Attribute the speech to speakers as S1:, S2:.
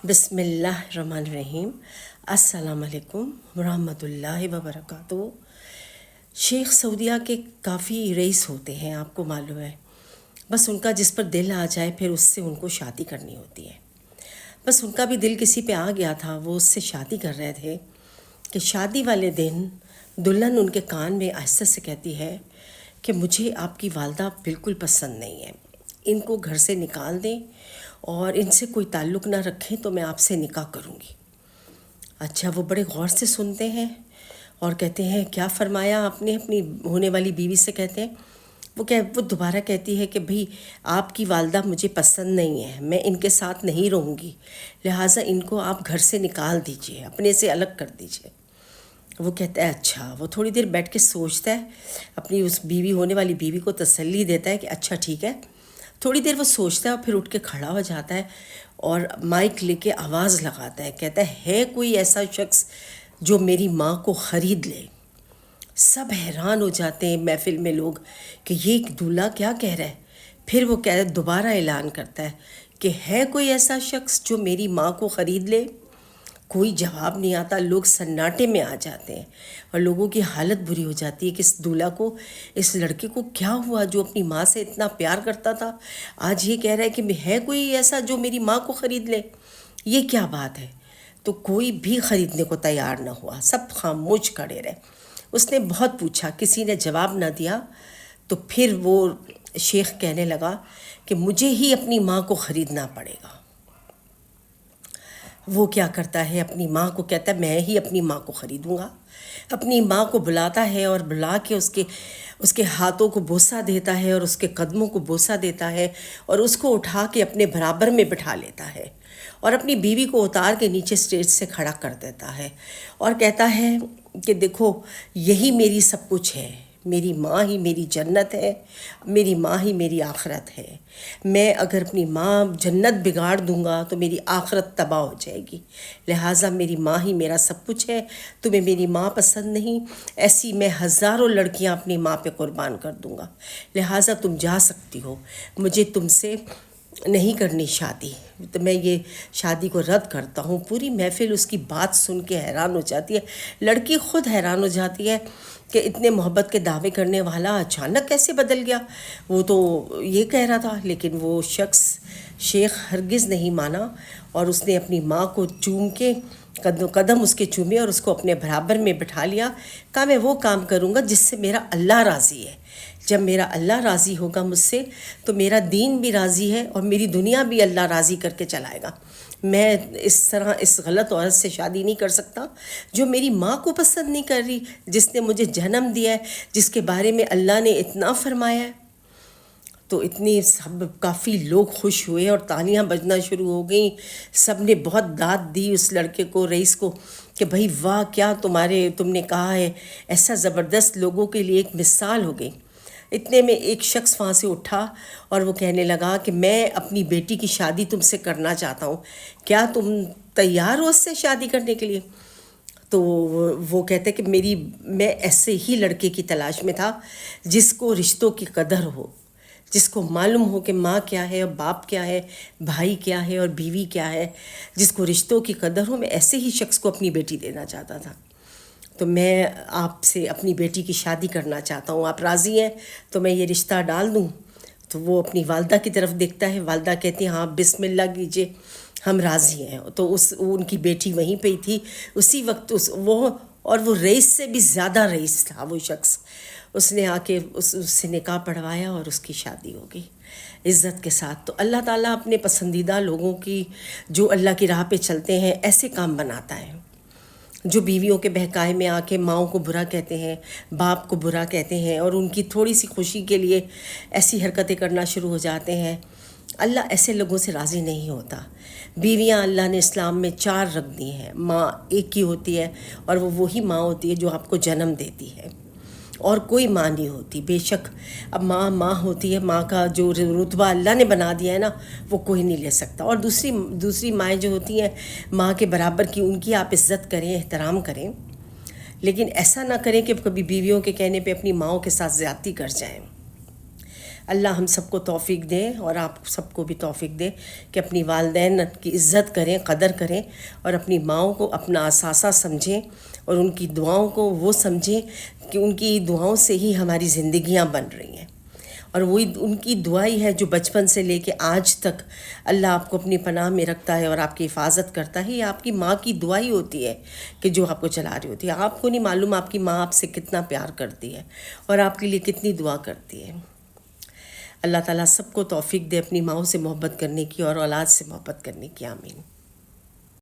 S1: بسم اللہ الرحمن الرحیم۔ السلام علیکم ورحمۃ اللہ وبرکاتہ۔ شیخ سعودیہ کے کافی رئیس ہوتے ہیں، آپ کو معلوم ہے، بس ان کا جس پر دل آ جائے پھر اس سے ان کو شادی کرنی ہوتی ہے۔ بس ان کا بھی دل کسی پہ آ گیا تھا، وہ اس سے شادی کر رہے تھے کہ شادی والے دن دلہن ان کے کان میں آہستہ سے کہتی ہے کہ مجھے آپ کی والدہ بالکل پسند نہیں ہے، ان کو گھر سے نکال دیں اور ان سے کوئی تعلق نہ رکھیں تو میں آپ سے نکاح کروں گی۔ اچھا، وہ بڑے غور سے سنتے ہیں اور کہتے ہیں کیا فرمایا آپ نے؟ اپنی ہونے والی بیوی سے کہتے ہیں۔ وہ دوبارہ کہتی ہے کہ بھئی آپ کی والدہ مجھے پسند نہیں ہے، میں ان کے ساتھ نہیں رہوں گی، لہٰذا ان کو آپ گھر سے نکال دیجئے، اپنے سے الگ کر دیجئے۔ وہ کہتا ہے اچھا۔ وہ تھوڑی دیر بیٹھ کے سوچتا ہے، اپنی اس بیوی ہونے والی بیوی کو تسلی دیتا ہے کہ اچھا ٹھیک ہے۔ تھوڑی دیر وہ سوچتا ہے اور پھر اٹھ کے کھڑا ہو جاتا ہے اور مائک لے کے آواز لگاتا ہے، کہتا ہے کوئی ایسا شخص جو میری ماں کو خرید لے؟ سب حیران ہو جاتے ہیں محفل میں لوگ کہ یہ دولہا کیا کہہ رہا ہے۔ پھر وہ دوبارہ اعلان کرتا ہے کہ ہے کوئی ایسا شخص جو میری ماں کو خرید لے؟ کوئی جواب نہیں آتا، لوگ سناٹے میں آ جاتے ہیں اور لوگوں کی حالت بری ہو جاتی ہے کہ اس دولہا کو، اس لڑکے کو کیا ہوا جو اپنی ماں سے اتنا پیار کرتا تھا، آج یہ کہہ رہا ہے کہ ہے کوئی ایسا جو میری ماں کو خرید لے؟ یہ کیا بات ہے؟ تو کوئی بھی خریدنے کو تیار نہ ہوا، سب خاموش کھڑے رہے۔ اس نے بہت پوچھا، کسی نے جواب نہ دیا، تو پھر وہ شیخ کہنے لگا کہ مجھے ہی اپنی ماں کو خریدنا پڑے گا۔ وہ کیا کرتا ہے، اپنی ماں کو کہتا ہے میں ہی اپنی ماں کو خریدوں گا۔ اپنی ماں کو بلاتا ہے اور بلا کے اس کے ہاتھوں کو بوسہ دیتا ہے اور اس کے قدموں کو بوسہ دیتا ہے اور اس کو اٹھا کے اپنے برابر میں بٹھا لیتا ہے اور اپنی بیوی کو اتار کے نیچے اسٹیج سے کھڑا کر دیتا ہے اور کہتا ہے کہ دیکھو یہی میری سب کچھ ہے، میری ماں ہی میری جنت ہے، میری ماں ہی میری آخرت ہے۔ میں اگر اپنی ماں جنت بگاڑ دوں گا تو میری آخرت تباہ ہو جائے گی، لہٰذا میری ماں ہی میرا سب کچھ ہے۔ تمہیں میری ماں پسند نہیں، ایسی میں ہزاروں لڑکیاں اپنی ماں پہ قربان کر دوں گا، لہٰذا تم جا سکتی ہو، مجھے تم سے نہیں کرنی شادی، تو میں یہ شادی کو رد کرتا ہوں۔ پوری محفل اس کی بات سن کے حیران ہو جاتی ہے، لڑکی خود حیران ہو جاتی ہے کہ اتنے محبت کے دعوے کرنے والا اچانک کیسے بدل گیا۔ وہ تو یہ کہہ رہا تھا، لیکن وہ شخص شیخ ہرگز نہیں مانا اور اس نے اپنی ماں کو چوم کے قدم اس کے چومے اور اس کو اپنے برابر میں بٹھا لیا۔ کہا میں وہ کام کروں گا جس سے میرا اللہ راضی ہے، جب میرا اللہ راضی ہوگا مجھ سے تو میرا دین بھی راضی ہے اور میری دنیا بھی اللہ راضی کر کے چلائے گا۔ میں اس طرح اس غلط عورت سے شادی نہیں کر سکتا جو میری ماں کو پسند نہیں کر رہی، جس نے مجھے جنم دیا ہے، جس کے بارے میں اللہ نے اتنا فرمایا ہے۔ تو اتنی سب کافی لوگ خوش ہوئے اور تالیاں بجنا شروع ہو گئیں، سب نے بہت داد دی اس لڑکے کو، رئیس کو، کہ بھئی واہ کیا تم نے کہا ہے، ایسا زبردست، لوگوں کے لیے ایک مثال ہو گئی۔ اتنے میں ایک شخص وہاں سے اٹھا اور وہ کہنے لگا کہ میں اپنی بیٹی کی شادی تم سے کرنا چاہتا ہوں، کیا تم تیار ہو اس سے شادی کرنے کے لیے؟ تو وہ کہتے کہ میں ایسے ہی لڑکے کی تلاش میں تھا جس کو رشتوں کی قدر ہو، جس کو معلوم ہو کہ ماں کیا ہے اور باپ کیا ہے، بھائی کیا ہے اور بیوی کیا ہے، جس کو رشتوں کی قدر ہو۔ میں ایسے ہی شخص کو اپنی بیٹی دینا چاہتا تھا، تو میں آپ سے اپنی بیٹی کی شادی کرنا چاہتا ہوں، آپ راضی ہیں تو میں یہ رشتہ ڈال دوں؟ تو وہ اپنی والدہ کی طرف دیکھتا ہے، والدہ کہتی ہیں ہاں بسم اللہ کیجئے، ہم راضی ہیں۔ تو ان کی بیٹی وہیں پہ ہی تھی اسی وقت، وہ رئیس سے بھی زیادہ رئیس تھا وہ شخص، اس نے آ کے اس سے نکاح پڑھوایا اور اس کی شادی ہو گئی عزت کے ساتھ۔ تو اللہ تعالیٰ اپنے پسندیدہ لوگوں کی، جو اللہ کی راہ پہ چلتے ہیں، ایسے کام بناتا ہے۔ جو بیویوں کے بہکائے میں آ کے ماؤں کو برا کہتے ہیں، باپ کو برا کہتے ہیں اور ان کی تھوڑی سی خوشی کے لیے ایسی حرکتیں کرنا شروع ہو جاتے ہیں، اللہ ایسے لوگوں سے راضی نہیں ہوتا۔ بیویاں اللہ نے اسلام میں 4 رکھ دی ہیں، ماں ایک ہی ہوتی ہے اور وہ وہی ماں ہوتی ہے جو آپ کو جنم دیتی ہے، اور کوئی ماں نہیں ہوتی۔ بے شک اب ماں ہوتی ہے، ماں کا جو رتبہ اللہ نے بنا دیا ہے نا، وہ کوئی نہیں لے سکتا۔ اور دوسری مائیں جو ہوتی ہیں ماں کے برابر کی، ان کی آپ عزت کریں، احترام کریں، لیکن ایسا نہ کریں کہ کبھی بیویوں کے کہنے پہ اپنی ماؤں کے ساتھ زیادتی کر جائیں۔ اللہ ہم سب کو توفیق دے اور آپ سب کو بھی توفیق دے کہ اپنی والدین کی عزت کریں، قدر کریں، اور اپنی ماؤں کو اپنا اثاثہ سمجھیں اور ان کی دعاؤں کو وہ سمجھیں کہ ان کی دعاؤں سے ہی ہماری زندگیاں بن رہی ہیں، اور وہی ان کی دعا ہی ہے جو بچپن سے لے کے آج تک اللہ آپ کو اپنی پناہ میں رکھتا ہے اور آپ کی حفاظت کرتا ہے۔ یہ آپ کی ماں کی دعا ہی ہوتی ہے کہ جو آپ کو چلا رہی ہوتی ہے۔ آپ کو نہیں معلوم آپ کی ماں آپ سے کتنا پیار کرتی ہے اور آپ کے لیے کتنی دعا کرتی ہے۔ اللہ تعالیٰ سب کو توفیق دے اپنی ماؤں سے محبت کرنے کی اور اولاد سے محبت کرنے کی، آمین۔